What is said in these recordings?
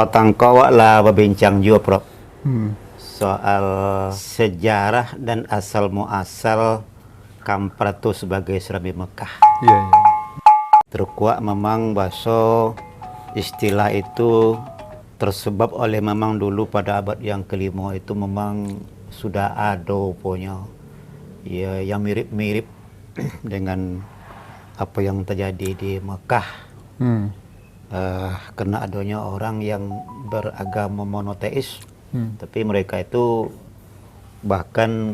Potang kawak lah berbincang juga, Prof. Hmm. Soal sejarah dan asal muasal Kampar itu sebagai Serambi Mekah. Iya, iya. Terkuat memang bahasa istilah itu tersebab oleh memang dulu pada abad yang kelima itu memang sudah ada punya ya yang mirip-mirip dengan apa yang terjadi di Mekah. Karena adanya orang yang beragama monoteis, tapi mereka itu bahkan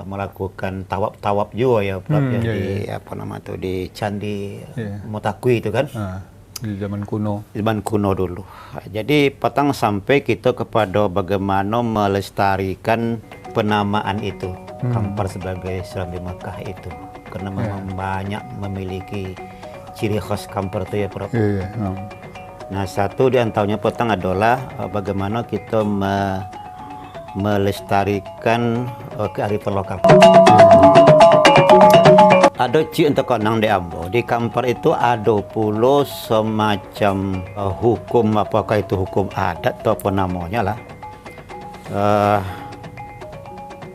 melakukan tawaf juga ya, Prof, di apa nama itu di Candi Motakui itu kan. Di zaman kuno. Zaman kuno dulu. Jadi petang sampai kita kepada bagaimana melestarikan penamaan itu, Kampar sebagai Serambi Mekah itu, karena memang banyak memiliki ciri khas Kampar itu ya, Prof. Nah, satu di antaranya petang adalah bagaimana kita melestarikan kearifan lokal. Ada untuk konang di Ambo, di Kampar itu ada pula semacam hukum, apakah itu hukum adat atau apa namanya lah,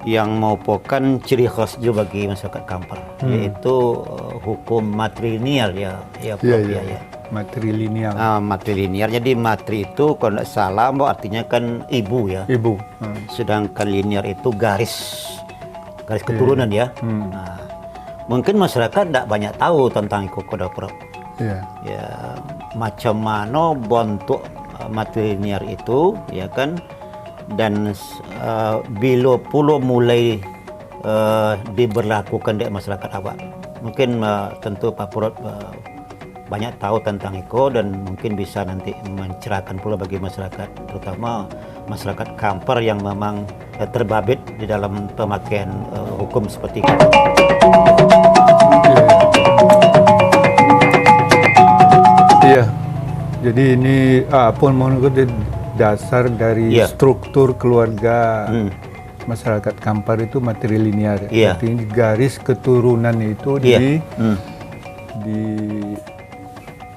yang merupakan ciri khas juga bagi masyarakat Kampar, yaitu hukum matrilineal ya, Prof, ya. Matrilineal. Matrilineal. Jadi matri itu kalau tidak salah, artinya kan ibu ya. Ibu. Sedangkan linear itu garis keturunan ya. Nah, mungkin masyarakat tidak banyak tahu tentang itu, Prof. Ya, macam mana bentuk matrilineal itu, ya kan? Dan bila pula mulai diberlakukan di masyarakat awak, mungkin tentu Pak Prof banyak tahu tentang itu dan mungkin bisa nanti mencerahkan pula bagi masyarakat, terutama masyarakat Kampar yang memang terbabit di dalam pemakaian hukum seperti itu. Iya. Jadi ini pun menurut dasar dari struktur keluarga masyarakat Kampar itu matrilinear. Artinya garis keturunan itu di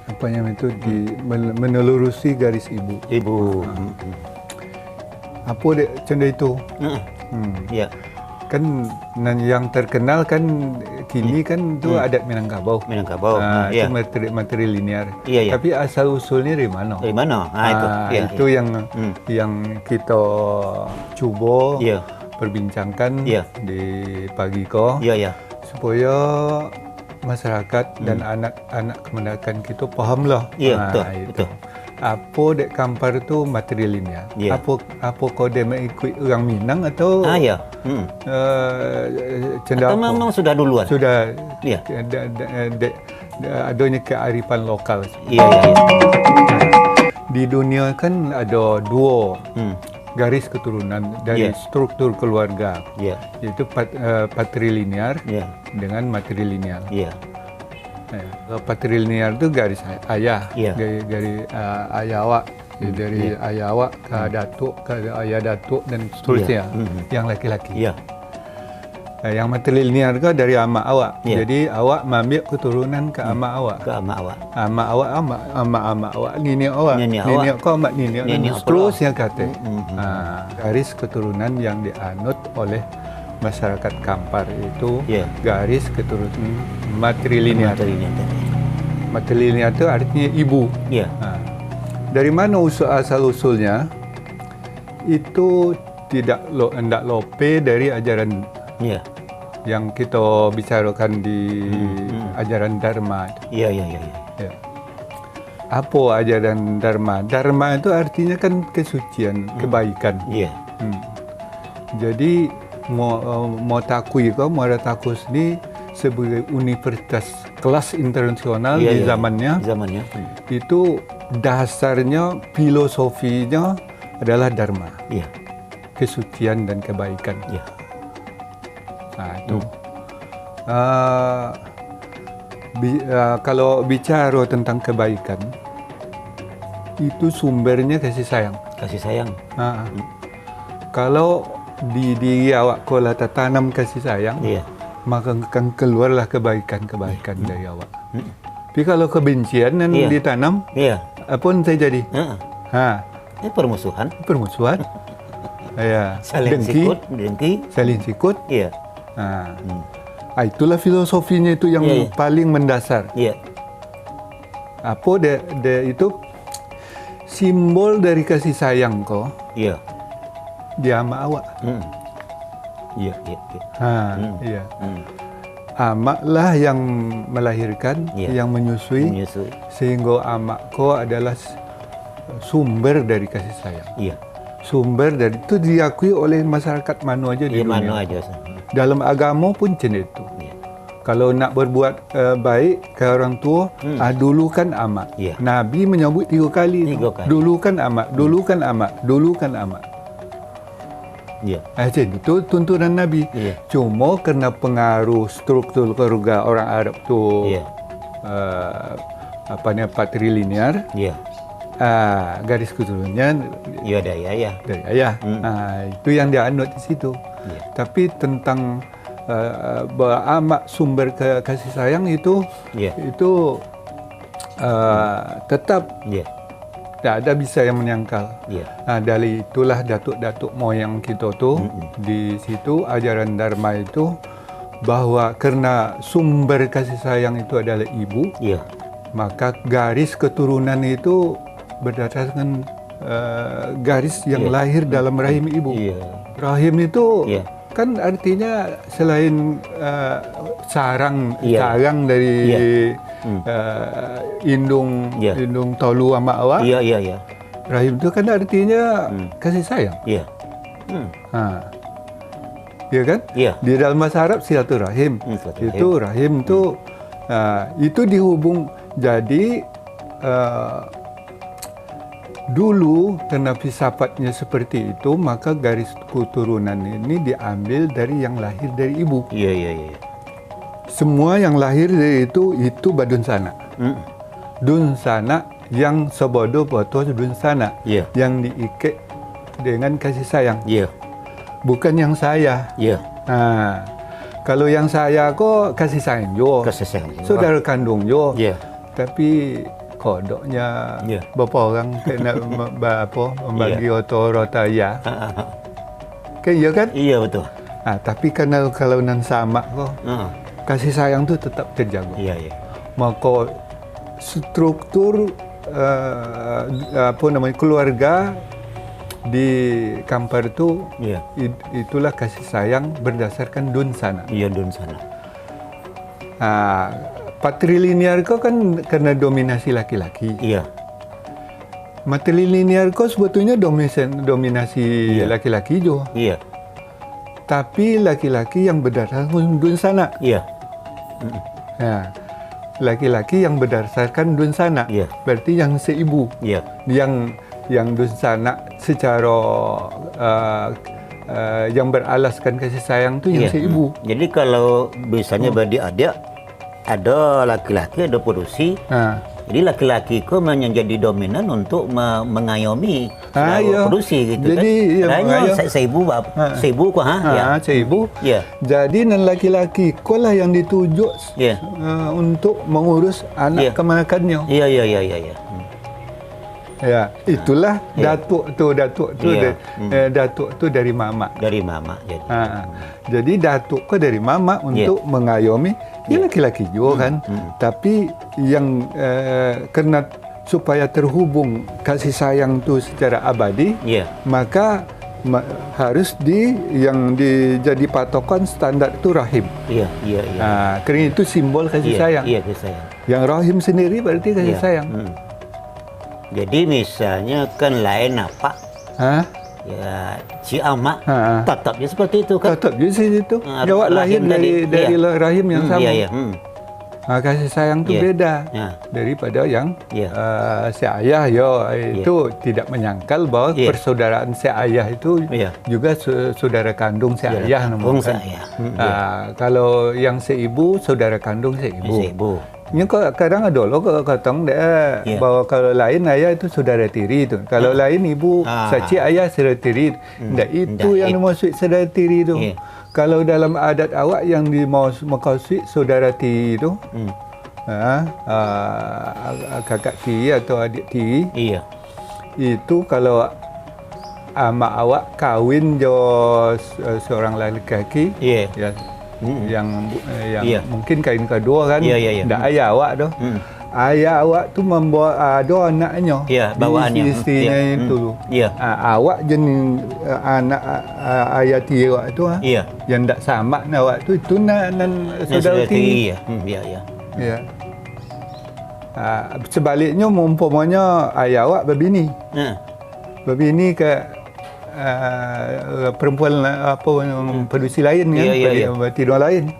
apa yang itu menelurusi garis ibu. Apa dek cenda itu? Iya. Kan yang terkenal kan kini kan itu adat Minangkabau. Itu matrilinear. Tapi asal usulnya dari mana? Dari mana? Itu yang kita coba perbincangkan di pagi ko. Supaya masyarakat dan anak-anak kemenangan kita pahamlah. Betul. Apa dek Kampar itu matrilinear? Apa kode mengikut orang Minang atau? Atau memang sudah duluan? Sudah. Adanya kearifan lokal. Di dunia kan ada dua garis keturunan dari struktur keluarga, yaitu patrilinear dengan matrilinear. Patrilinear itu garis ayah, garis ayah awak, dari ayah awak ke datuk, ke ayah datuk dan seterusnya, yang laki-laki. Yang matrilinear itu dari ama awak, jadi awak mengambil keturunan ke ama awak. Ama awak, ama awak, nenek awak, nenek kau mak nenek, seterusnya kata. Garis keturunan yang dianut oleh masyarakat Kampar itu garis keturunan matrilinear. Matrilinear itu artinya ibu. Dari mana asal usulnya? Itu hendak lope dari ajaran yang kita bicarakan di ajaran Dharma. Apa ajaran Dharma? Dharma itu artinya kan kesucian, kebaikan. Jadi Motakui ini sebagai universitas kelas internasional di zamannya. Itu dasarnya, filosofinya adalah Dharma. Kesucian dan kebaikan. Nah, itu. Kalau bicara tentang kebaikan, itu sumbernya kasih sayang. Kalau di diri awak kalau tanam kasih sayang, maka akan keluarlah kebaikan dari awak. Tapi kalau kebencian yang ditanam, apa yang terjadi? Permusuhan. Permusuhan. Ya. Saling sikut, dengki. Saling sikut. Iya. Itulah filosofinya itu yang paling mendasar. Iya. Apa itu simbol dari kasih sayang kau. Iya. Dia sama awak. Iya. Iya. Amaklah yang melahirkan, yang menyusui, sehingga amak kau adalah sumber dari kasih sayang. Iya. Sumber dari itu diakui oleh masyarakat mana aja di dunia. Mana aja. Dalam agama pun macam itu. Iya. Kalau nak berbuat baik ke orang tua, dulukan amak. Iya. Nabi menyebut 3 kali. Dulukan amak, dulukan amak, dulukan amak. Iya. Itu tuntunan Nabi. Iya. Cuma kerana pengaruh struktur keluarga orang Arab tu, patrilinear. Iya. Garis keturunannya dari ayah. Dari ayah. Itu yang dia anut di situ. Iya. Tapi tentang amak sumber kasih sayang itu, itu tetap. Tak ada bisa yang menyangkal. Dari itulah datuk-datuk moyang kita tu di situ ajaran Dharma itu bahawa kerana sumber kasih sayang itu adalah ibu, maka garis keturunan itu berdasarkan garis yang lahir dalam rahim ibu. Rahim itu kan artinya selain sarang dari indung tolu sama awak. Rahim itu kan artinya kasih sayang. Ya kan? Di dalam bahasa Arab silaturahim. Itu rahim itu dihubung. Jadi dulu karena filsafatnya seperti itu, maka garis keturunan ini diambil dari yang lahir dari ibu. Semua yang lahir dari itu badun sana. Dun sana yang sebodoh bodoh dun sana. Yang diikat dengan kasih sayang. Bukan yang saya. Kalau yang saya kok kasih sayang jo. Saudara kandung jo. Tapi kodoknya berapa orang kena membagi otorotaya. Kan iya kan? Iya betul. Tapi kalau nan sama kok kasih sayang tu tetap terjaga. Maka struktur keluarga di Kampar tu itulah kasih sayang berdasarkan dun sana. Dun sana. Patrilinear kau kan karena dominasi laki-laki. Matrilinear kau sebetulnya dominasi laki-laki juga. Tapi laki-laki yang berdasarkan dun sana. Laki-laki yang berdasarkan dun sana. Berarti yang seibu. Yang dun sana secara yang beralaskan kasih sayang tu yang seibu. Jadi kalau misalnya beradik-adik ada laki-laki, ada produksi. Jadi laki-laki itu menjadi dominan untuk mengayomi produksi gitu. Jadi kan. Seibu kok seibu. Jadi nan laki-laki kau lah yang ditujuk untuk mengurus anak kemanakannya. Itulah datuk tu datuk tu dari mama. Jadi datuk kau dari mama untuk mengayomi. Dia laki-laki juga kan. Tapi yang kerana supaya terhubung kasih sayang tu secara abadi, maka harus yang jadi patokan standar itu rahim. Kerana itu simbol kasih sayang. Yang rahim sendiri berarti kasih sayang. Jadi misalnya kan lain apa? Si amak tetapnya seperti itu kan? Tetapnya seperti itu. Jawab lahir dari rahim yang sama. Kasih sayang itu beda daripada yang si ayah. Itu tidak menyangkal bahwa persaudaraan si ayah itu juga saudara kandung si ayah. Kalau yang seibu, saudara kandung seibu. Ini kadang ada loh katong bahwa kalau lain ayah itu saudara tiri itu. Kalau lain ibu saci ayah saudara tiri. Itu yang dimaksud saudara tiri itu. Kalau dalam adat awak yang dimaksud saudara tiri itu, kakak tiri atau adik tiri, itu kalau mak awak kahwin jo seorang lelaki, ya, yang mungkin kahwin kedua kan, ndak ayah awak tu. Ayah awak tu membawa ada anaknya, bawaannya istrinya itu. Awak jenis anak ayah tiri awak tu, yang ndak sama dengan awak tu, itu nan saudara tiri. Ya. Sebaliknya umpamanya ayah awak berbini. Berbini ke perempuan produksi lain kan, betina lain.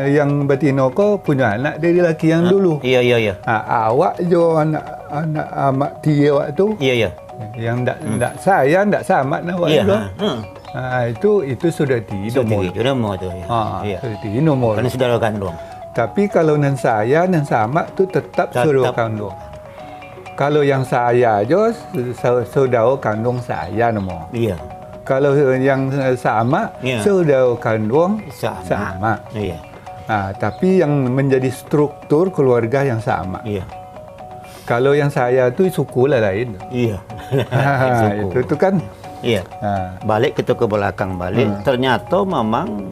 Yang betina ko punya anak dari lelaki yang dulu. Awak jo anak mak tiri awak tu. Yang ndak sayang, ndak sama dengan awak juga. Itu sudah dinomor. Sudah dinomor. Kan saudara kandung. Tapi kalau nan saya, nan sama tu tetap saudara kandung. Kalau yang saya aja saudara kandung saya nama. Kalau yang sama saudara kandung sama. Tapi yang menjadi struktur keluarga yang sama. Kalau yang saya tu suku lah lain. Itu kan. Balik kita ke belakang balik. Ternyata memang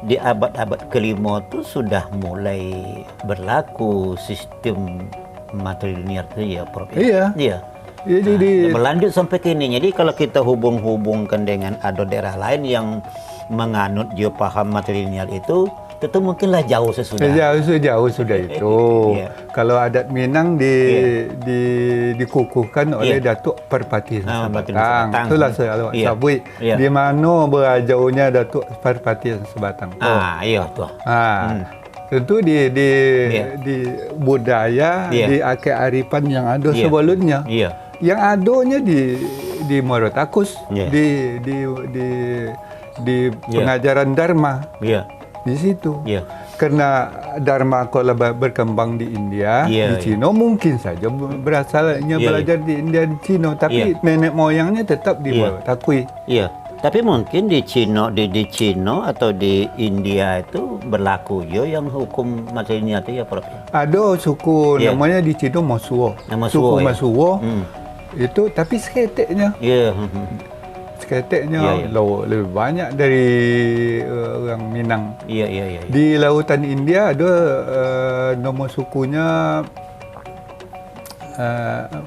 di abad-abad kelima tu sudah mulai berlaku sistem matrilinear tu ya, Prof. Jadi berlanjut sampai kini. Jadi kalau kita hubung-hubungkan dengan ada daerah lain yang menganut juga paham matrilinear itu, tentu mungkinlah jauh sesudah. Jauh sudah itu. Kalau adat Minang dikukuhkan oleh Datuk Parpati Sebatang. Itulah sabui. Di mana berajaunya Datuk Parpati Sebatang. Tu. Tentu di budaya, di kearifan yang ada sebelumnya. Yang adanya di Morotakus, di pengajaran Dharma. Di situ. Karena Dharma kalau berkembang di India, di Cina mungkin saja berasalnya belajar di India di Cina, tapi nenek moyangnya tetap di Morotakui. Tapi mungkin di Cina atau di India itu berlaku yang hukum matrilinear itu ya, Prof. Ada suku namanya di Cina Masuo. Suku Masuo. Itu tapi seketiknya. Seketiknya lebih banyak dari orang Minang. Di lautan India ada nama sukunya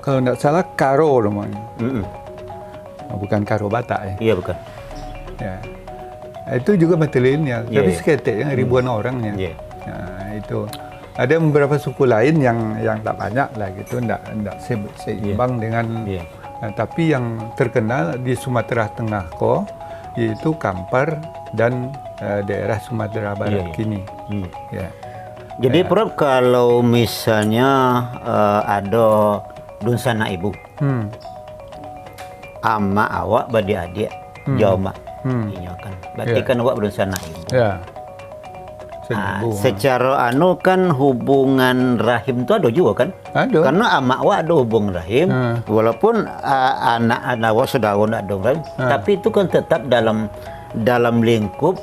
kalau tidak salah Karo namanya. Bukan Karo Batak bukan. Itu juga matrilinear, tapi seketiknya ribuan orangnya. Itu ada beberapa suku lain yang tak banyak lah gitu, tidak seimbang dengan. Tapi yang terkenal di Sumatera Tengah yaitu Kampar dan daerah Sumatera Barat kini. Jadi Prof, kalau misalnya ada dunsana ibu, ama awak badi adik, jauh mak, kan. Berarti kan awak berunsana ibu. Secara kan hubungan rahim itu ada juga kan? Ada. Karena amak awak ada hubungan rahim, walaupun anak-anak awak sudah ada rahim, tapi itu kan tetap dalam lingkup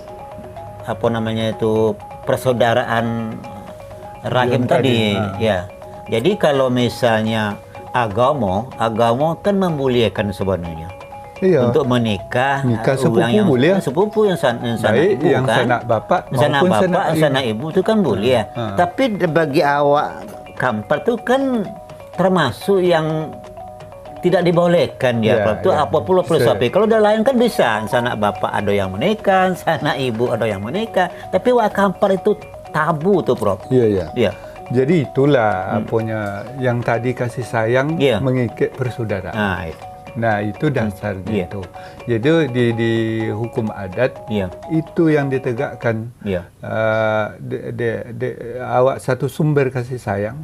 apa namanya itu persaudaraan rahim tadi. Jadi kalau misalnya agama kan memuliakan sebenarnya. Untuk menikah sepupu boleh. Sepupu yang sanak ibu yang kan. Sanak bapak maupun sanak ibu itu kan boleh. Tapi bagi awak Kampar itu kan termasuk yang tidak dibolehkan Itu apa pula filosofi. Kalau ada lain kan bisa, sanak bapak ada yang menikah, sanak ibu ada yang menikah. Tapi awak Kampar itu tabu tuh, Prof. Jadi itulah apanya yang tadi kasih sayang mengikat persaudaraan. Nah itu dasarnya itu. Jadi di hukum adat itu yang ditegakkan. Awak satu sumber kasih sayang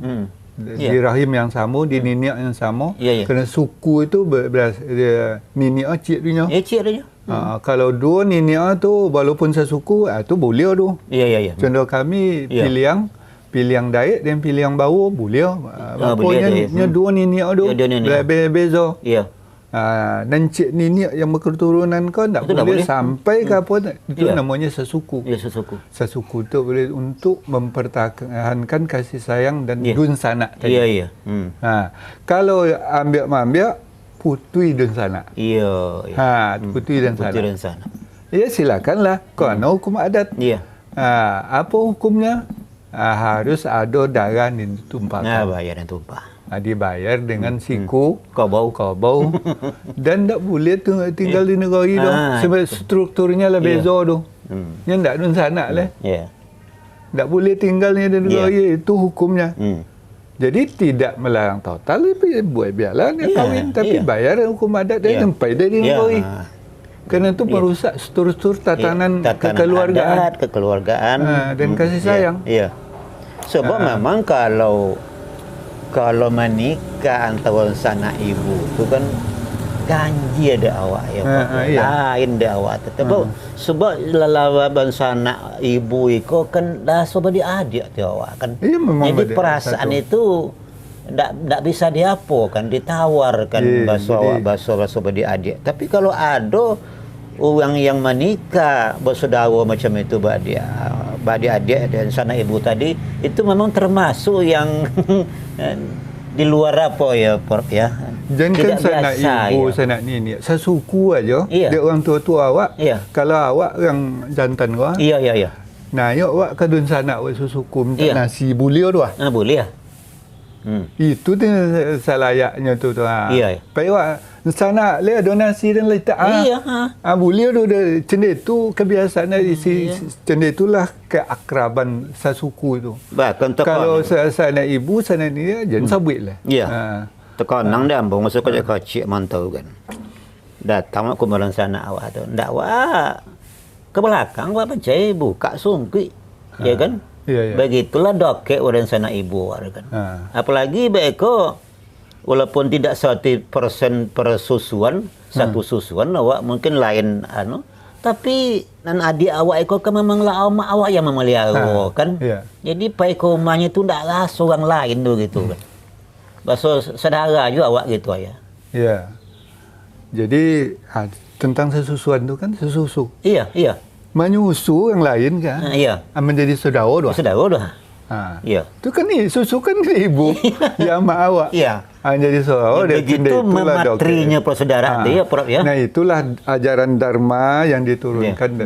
di rahim yang sama, di niniak yang sama. Kerana suku itu niniak cik dia. Kalau dua niniak tu walaupun sesuku, tu boleh tu. Contoh kami piliang Dayak dan piliang Bawa boleh. Pokoknya dua niniak tu beza. nencik nenek yang berketurunan kau tak boleh sampai ke apa itu namanya sesuku. Ya, sesuku. Sesuku itu boleh untuk mempertahankan kasih sayang dan dun sanak tadi. Iya. Kalau ambil putui dun sanak. Iya. Putui dan sanak. Putui dan sanak. Ya silakanlah. Kerana hukum adat. Iya. Apa hukumnya? Harus ada darah yang ditumpahkan. Bayar dan tumpah. Dibayar dengan siku kobau dan tak boleh tu tinggal di negara itu sebab strukturnya lah beza tu. Yang tak dun sanak lah. Tak boleh tinggalnya di negara itu hukumnya. Jadi tidak melarang total, tapi buat biarlah dia kahwin tapi bayar hukum adat dan sampai dari negara. Kerana itu merusak struktur tatanan kekeluargaan dan kasih sayang. Sebab memang kalau menikah antara sanak ibu tu kan ganji ada awak lain ada awak sebab lalawan sanak ibu iko kan dah sebab dia adik tu awak kan. Jadi perasaan itu tak bisa diapo kan ditawarkan bahasa dia adik. Tapi kalau ada orang yang menikah bersaudara macam itu adik dan sanak ibu tadi itu memang termasuk yang di luar apa ya Prof ya. Jangan sanak ibu, sanak nenek, sesuku aja. Dia orang tua-tua awak. Kalau awak orang jantan gua. Iya. Nah, awak kadun sanak awak sesuku minta nasi bulia tu. Bulia. Itu tu salayaknya tu. Iya. Pai awak sanak le donasi dan letak bulia tu cendet tu kebiasaan dari cendet itulah keakraban sesuku tu. Kalau sanak ibu sanak ni jangan sabit lah. Tekanang dia ambung masuk ke kecil mantau kan. Datang aku malam sanak awak tu. Ndak awak ke belakang awak percaya buka sungki. Ya kan? Begitulah dokek orang sanak ibu awak kan. Apalagi beko walaupun tidak 100% persusuan, satu susuan awak mungkin lain tapi nan adik awak itu kan memang lah mak awak yang memelihara kan. Jadi pai ke rumahnya tu ndaklah seorang lain tu gitu kan. Bahasa saudara juga awak gitu ya. Jadi tentang sesusuan tu kan sesusu. Iya. Menyusu yang lain kan. Menjadi saudara doa. Itu kan ni susu kan ibu ya mak awak. Jadi begitu mematrinya persaudaraan dia Prof ya. Nah itulah ajaran dharma yang diturunkan.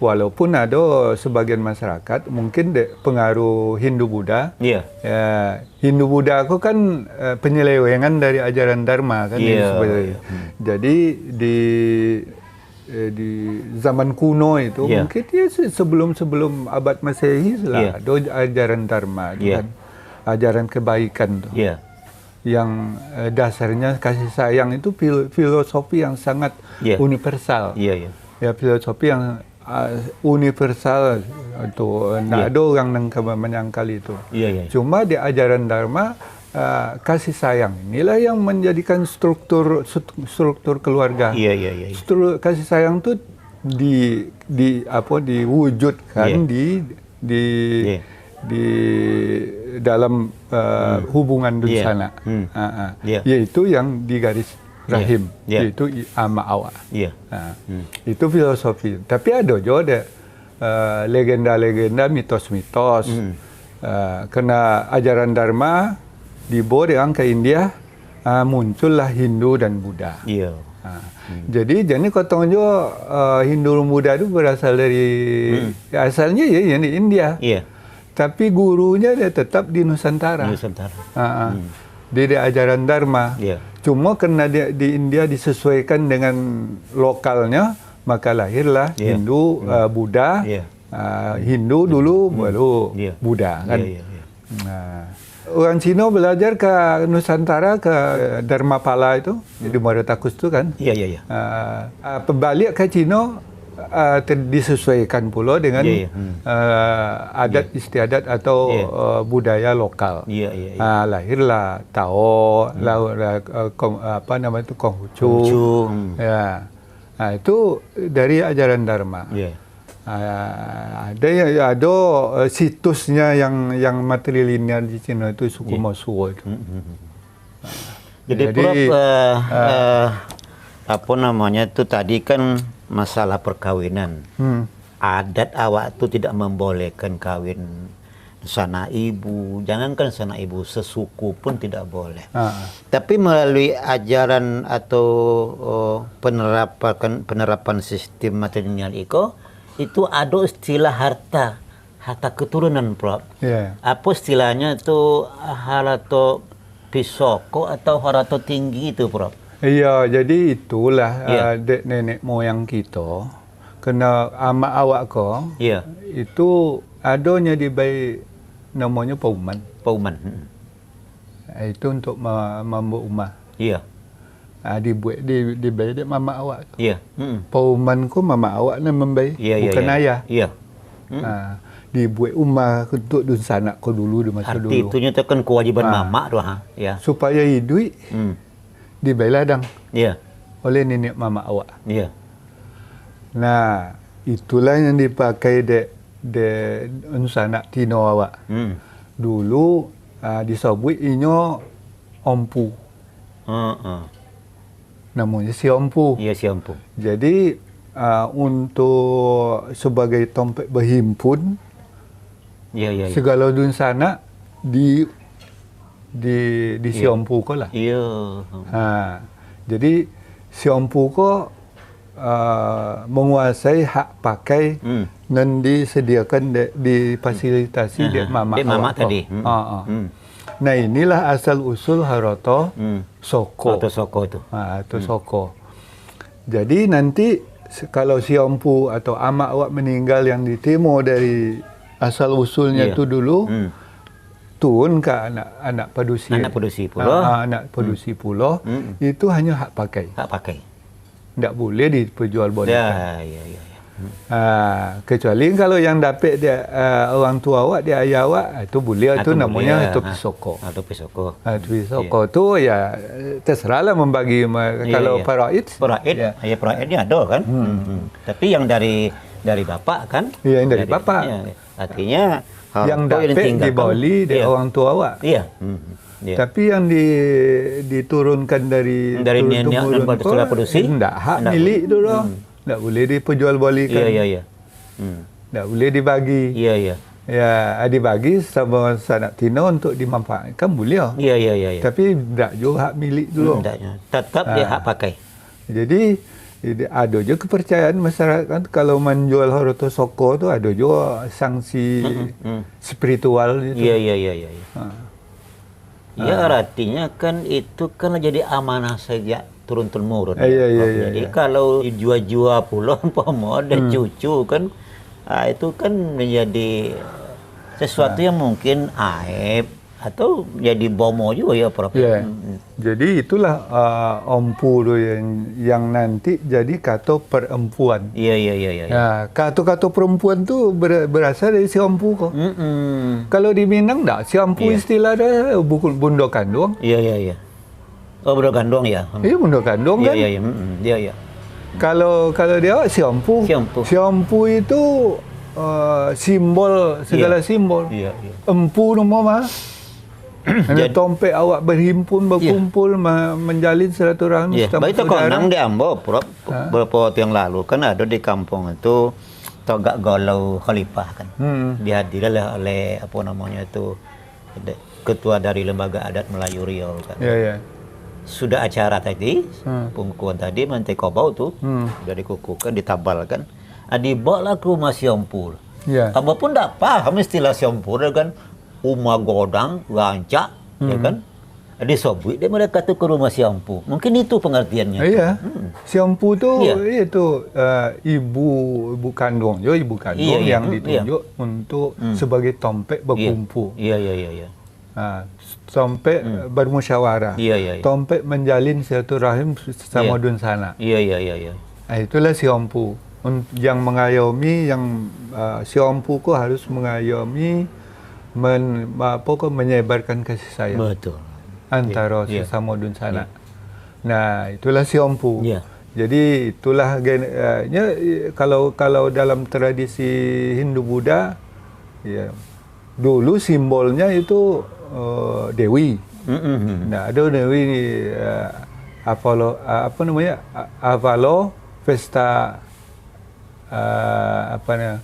Walaupun ada sebagian masyarakat mungkin pengaruh Hindu Buddha. Hindu Buddha aku kan penyelewengan dari ajaran dharma kan. Jadi di zaman kuno itu mungkin dia sebelum abad Masehi lah ada ajaran dharma kan, ajaran kebaikan tu yang dasarnya kasih sayang itu filosofi yang sangat universal. Filosofi yang universal itu tidak ada orang yang menyangkal itu. Cuma di ajaran dharma kasih sayang inilah yang menjadikan struktur keluarga. Struktur kasih sayang tu diwujudkan di dalam hubungan dun sanak. Yaitu yang di garis rahim, yaitu ama awak. Itu filosofi. Tapi ada juga legenda-legenda, mitos-mitos. Kena ajaran dharma dibawa orang ke India, muncullah Hindu dan Buddha. Jadi kotong juga Hindu dan Buddha itu berasal dari asalnya yang di India. Tapi gurunya dia tetap di Nusantara. Dia di ajaran dharma. Cuma karena dia di India disesuaikan dengan lokalnya, maka lahirlah Hindu, Buddha. Hindu dulu baru Buddha kan. Orang Cina belajar ke Nusantara ke Dharmapala itu di Muaratakus itu kan. Balik ke Cina disesuaikan pula dengan adat istiadat atau budaya lokal. Lahirlah Tao, Konghucu. Itu dari ajaran dharma. Ada situsnya yang matrilinear di Cina itu suku Mosuo itu. Jadi Prof, apa namanya itu tadi kan masalah perkawinan. Adat awak itu tidak membolehkan kawin sanak ibu, jangankan sanak ibu, sesuku pun tidak boleh. Tapi melalui ajaran atau penerapan sistem matrilineal itu ada istilah harta keturunan, Prof. Apa istilahnya itu harato pisoko atau harato tinggi itu, Prof? Iya, jadi itulah dek nenek moyang kita kena amak awak ko. Itu adanya di bayi namanya pauman. Itu untuk membuat rumah. Dibuat di bayi dek mama awak. Pauman ko mama awak nak membayi, bukan ayah. Dibuat rumah untuk dun sanak ko dulu di masa dulu. Arti itu nyatakan kewajiban mama tu supaya hidup di bayi ladang. Oleh nenek mama awak. Nah, itulah yang dipakai dek sanak tino awak. Dulu disebut inyo ompu. Namanya si ompu. Si ompu. Jadi untuk sebagai tompek berhimpun, segala dun sanak di si ompu ko lah. Jadi si ompu ko menguasai hak pakai dan disediakan difasilitasi dek mama tadi. Nah, inilah asal usul haroto soko. Atau soko. Jadi nanti kalau si ompu atau amak awak meninggal yang ditemo dari asal usulnya itu dulu, turun ke anak padusi. Anak padusi pulau itu hanya hak pakai. Tidak boleh diperjualbelikan. Kecuali kalau yang dapat dia orang tua awak, dia ayah awak, itu boleh, itu namanya itu pisoko. Pisoko itu ya terserahlah membagi. Kalau paraid paraidnya ada kan. Tapi yang dari bapak kan? Yang dari bapak. Artinya yang dapat dibeli dari orang tua awak. Tapi yang diturunkan dari nenek dan padusi, tidak hak milik itu loh. Tidak boleh diperjualbelikan. Tidak boleh dibagi. Dibagi sama sanak tino untuk dimanfaatkan boleh. Tapi tidak juga hak milik dulu. Tetap dia hak pakai. Jadi ada juga kepercayaan masyarakat kalau menjual haroto soko tu ada juga sanksi spiritual itu. Artinya kan itu kan jadi amanah sejak turun-temurun. Jadi kalau jual-jual pula umpama ada cucu kan, itu kan menjadi sesuatu yang mungkin aib atau jadi bomo juga ya, Prof. Jadi itulah ompu yang nanti jadi kata perempuan. Kata perempuan tu berasal dari si ompu kok. Kalau di Minang tak, si ompu istilah dia bunda kandung. Oh, bunda kandung ya. Bunda kandung kan. Kalau dia si ompu. Si ompu itu simbol, segala simbol. Empu nama mah. Jadi tompek awak berhimpun, berkumpul, menjalin silaturahmi. Baik itu konang di Ambo, Prof. Beberapa waktu yang lalu kan ada di kampung itu Togak Galau Khalifah kan. Dihadiri oleh apa namanya itu ketua dari lembaga adat Melayu Riau kan. Sudah acara tadi, pengukuhan tadi Mantai Kobau tuh sudah dikukuhkan, ditabalkan. Dibawa ke rumah si Ompur. Kamu pun tak paham istilah si Ompur kan. Uma godang, rancak, ya kan? Disobui dia mereka tu ke rumah si Ompu. Mungkin itu pengertiannya. Si Ompu tu itu ibu kandung, yang ditunjuk untuk sebagai tompek berkumpul. Tompek bermusyawarah. Tompek menjalin silaturahim sesama dun sana. Itulah si Ompu. Yang mengayomi, si Ompu ko harus mengayomi, menyebarkan kasih sayang. Betul. Antara sesama dun sana. Nah, itulah si Ompu. Jadi itulah kalau dalam tradisi Hindu Buddha, dulu simbolnya itu dewi. Nah, ada dewi apa namanya, Avalo Vesta, apa namanya,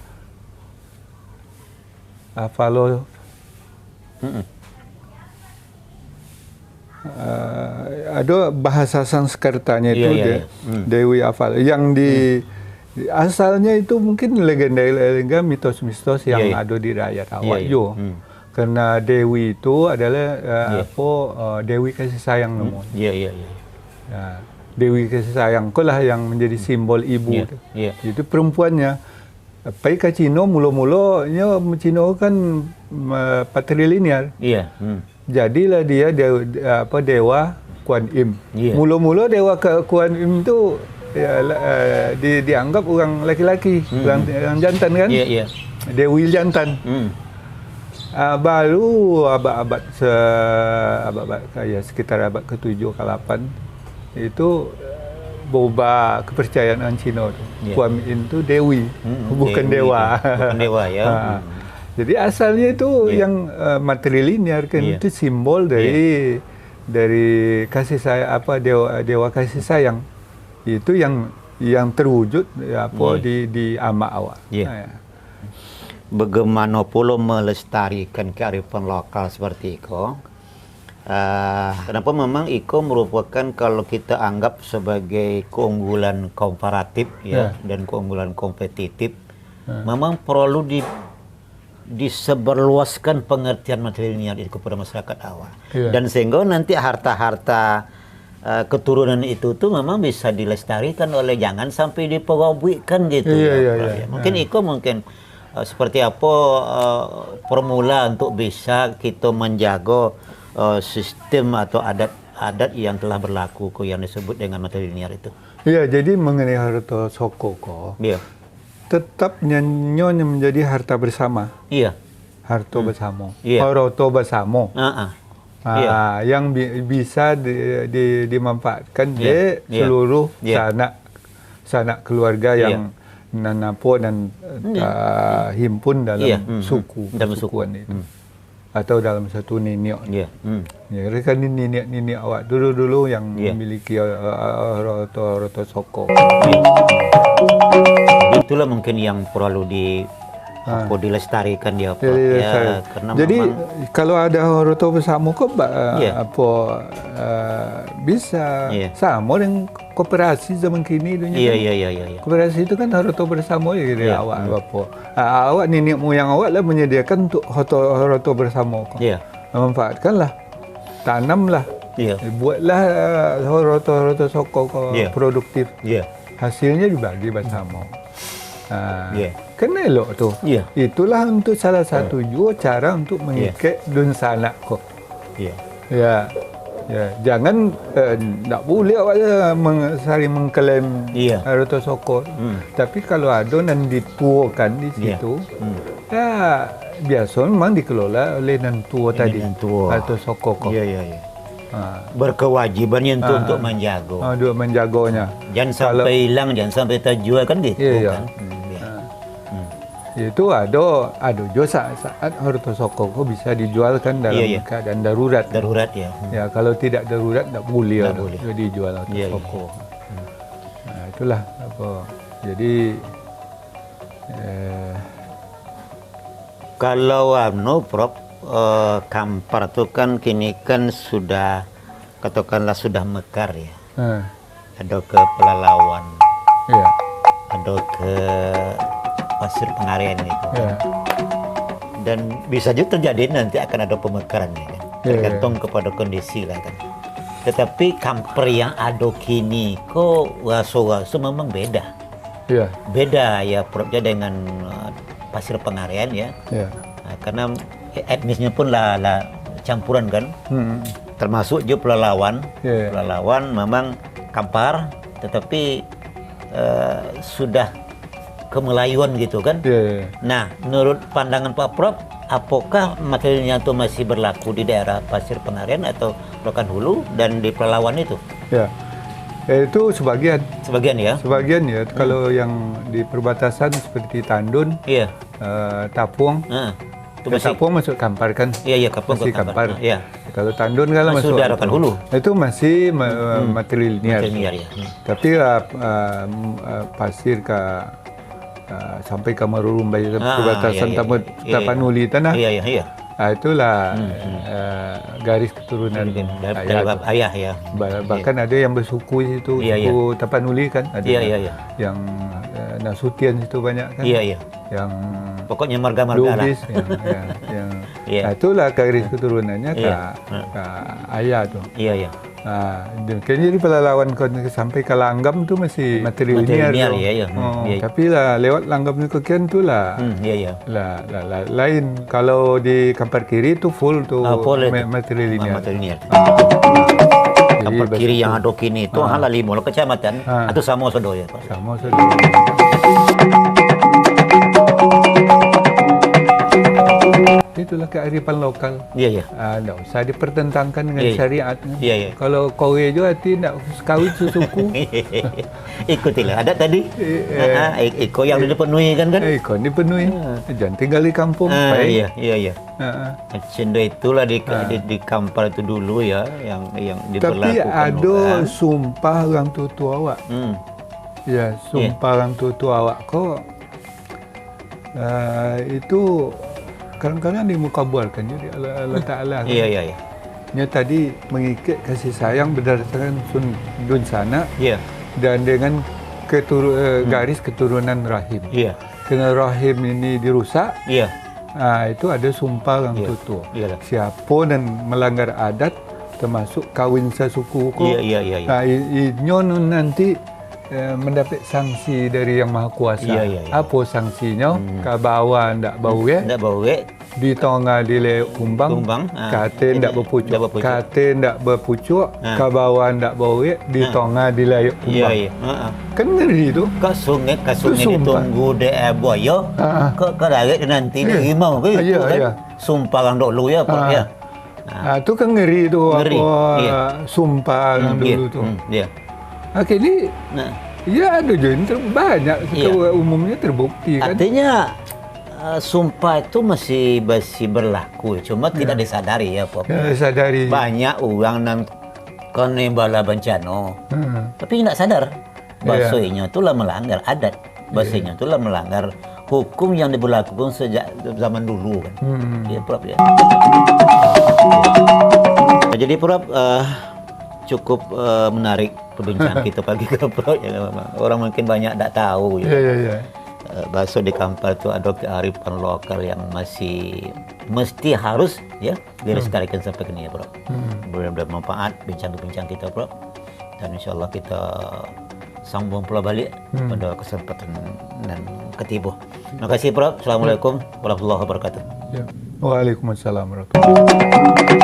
Avalo, ada bahasa Sanskertanya itu Dewi Avalo yang asalnya itu mungkin legenda mitos-mitos yang ada di rakyat awak juga. Karena Dewi itu adalah Dewi kasih sayang namanya. Dewi kasih sayang lah yang menjadi simbol ibu. Itu perempuannya. Pai ke Cina mula-mulanya Cina kan patrilinear. Jadilah dia dewa Kuan Im. Mula-mula dewa Kuan Im itu dianggap orang laki-laki, orang jantan kan? Dewi jantan. Baru abad sekitar abad ke-7 ke-8 itu berubah kepercayaan Cina tu. Kuan Im itu dewi, bukan dewa. Bukan dewa ya. Jadi asalnya itu yang matrilinear kan, itu simbol dari kasih sayang, dewa kasih sayang. Itu yang terwujud di amak awak. Bagaimana pula melestarikan kearifan lokal seperti itu? Kenapa memang Iko merupakan kalau kita anggap sebagai keunggulan komparatif dan keunggulan kompetitif, memang perlu disebarluaskan pengertian matrilinear itu kepada masyarakat awak. Dan sehingga nanti harta-harta keturunan itu tuh memang bisa dilestarikan oleh, jangan sampai diperobohkan gitu. Mungkin Iko seperti apa formula untuk bisa kita menjaga sistem atau adat-adat yang telah berlaku yang disebut dengan matrilinear itu. Iya, jadi mengenai harta soko tetap nyonya menjadi harta bersama. Harta bersama. Harta bersama. Yang bisa dimanfaatkan di seluruh sanak keluarga yang nanapo dan himpun dalam sukuan itu. Atau dalam satu nenek. Kan nenek awak dulu yang memiliki harta soko. Itulah mungkin yang perlu dilestarikan dia. Karena jadi kalau ada harta bersama kok bisa sama dengan koperasi zaman kini dunia. Koperasi itu kan harta bersama awak awak nenek moyang awak lah menyediakan untuk harta bersama kok. Memanfaatkanlah, tanamlah, buatlah harta soko produktif. Hasilnya dibagi bersama. Kan elok tu. Itulah untuk salah satu juga cara untuk mengikat dun sanak kok. Jangan tak boleh awak saling mengklaim harta soko. Tapi kalau ada dan dituakan di situ, biasa memang dikelola oleh nan tua tadi. Harta soko kok. Berkewajiban untuk menjaga. Untuk menjaganya. Jangan sampai hilang, jangan sampai terjual kan gitu kan. Itu ada juga saat harta soko bisa dijualkan dalam keadaan darurat. Ya, kalau tidak darurat tak boleh dijual harta soko. Itulah apa. Jadi kalau Prof, Kampar itu kan kini kan sudah katakanlah sudah mekar ya. Ada ke Pelalawan. Ada ke Pasir Pengarian itu. Dan bisa juga terjadi nanti akan ada pemekaran ya kan. Tergantung kepada kondisi lah kan. Tetapi Kampar yang ada kini kok waso-waso memang beda. Beda ya Prof dengan Pasir Pengarian ya. Karena etnisnya pun lah campuran kan. Termasuk juga Pelalawan. Pelalawan memang Kampar tetapi sudah kemelayuan gitu kan. Nah, menurut pandangan Pak Prof, apakah matrilinear itu masih berlaku di daerah Pasir Pengarian atau Rokan Hulu dan di Pelalawan itu? Itu sebagian ya. Hmm. Kalau yang di perbatasan seperti Tandun, Tapung, Itu masih Kapung masuk Kampar kan? Iya, Kapung masih ke Kampar. Kampar. Iya. Kalau Tandun kan masuk daerah Hulu. Itu masih matrilinear. Matrilinear ya. Tapi pasir ke sampai ke Marurumbai perbatasan Tapanuli tanah. Iya. Itulah garis keturunan dari ayah ya. Bahkan ada yang bersuku itu, suku Tapanuli kan, ada yang Nasution itu banyak kan. Iya. Yang pokoknya marga-marga lah. yang itulah garis keturunannya ke ayah tuh. Iya. Kayaknya di Pelalawan sampai ke Langgam tu masih matrilinear. Iya. Tapi lah lewat Langgam ni ke Kian tu lah. Iya. Lain kalau di Kampar Kiri tu full tu matrilinear. Kampar Kiri yang ada kini tu hala 5 kecamatan atau Samo Sodo ya, Pak. Samo Sodo. Itulah kearifan lokal. Iya. Tak usah dipertentangkan dengan syariat. Iya. Kalau kau juga hati nak kawin sesuku. Ikutilah adat tadi. Iko yang dipenuhi kan? Iko dipenuhi. Jangan tinggal di kampung. Iya. Cendo itulah di Kampar itu dulu ya yang diberlakukan. Tapi ada sumpah orang tua awak. Ya, sumpah orang tua awak kok. Itu kadang-kadang dimukabarkan jadi Allah Ta'ala. Iya. Nya tadi mengikat kasih sayang berdasarkan Dun Sana. Iya. Dan dengan garis keturunan rahim. Iya. Karena rahim ini dirusak. Iya. Itu ada sumpah orang tua. Siapa dan melanggar adat termasuk kawin sesuku kok. Iya. Inyo nanti mendapat sanksi dari Yang Maha Kuasa. Iya. Apa sanksinya? Kabawa ndak bau ya? Ndak bau ya? Di tengah dile kumbang. Kate ndak berpucuk. Kate ndak berpucuk. Kabawa ndak bau ya? Di tengah dile kumbang. Iya. Kan ngeri tu. Ke sungai ditunggu de boyo. Ke darat nanti di mau ke. Iya. Sumpah orang dulu ya, Pak ya. Itu kan ngeri tu apa sumpah orang dulu tu. Iya. Kini ya ada je banyak umumnya terbukti kan. Artinya sumpah itu masih berlaku, cuma tidak disadari ya, Pak. Tidak disadari. Banyak orang yang kena bala bencana, tapi tidak sadar. Bahasanya itulah melanggar adat. Bahasanya itulah melanggar hukum yang diberlakukan sejak zaman dulu kan. Ya, Prof ya. Jadi Prof cukup menarik perbincangan kita pagi ke Prof. Ya, orang mungkin banyak tak tahu ya. Iya. Bakso di Kampar itu ada kearifan lokal yang masih mesti harus ya dilestarikan sampai kini ya, Prof. Benar-benar bermanfaat bincang-bincang kita, Prof. Dan insya Allah kita sambung pula balik pada kesempatan dan ketiba. Terima kasih, Prof. Assalamualaikum warahmatullahi wabarakatuh. Waalaikumsalam warahmatullahi wabarakatuh.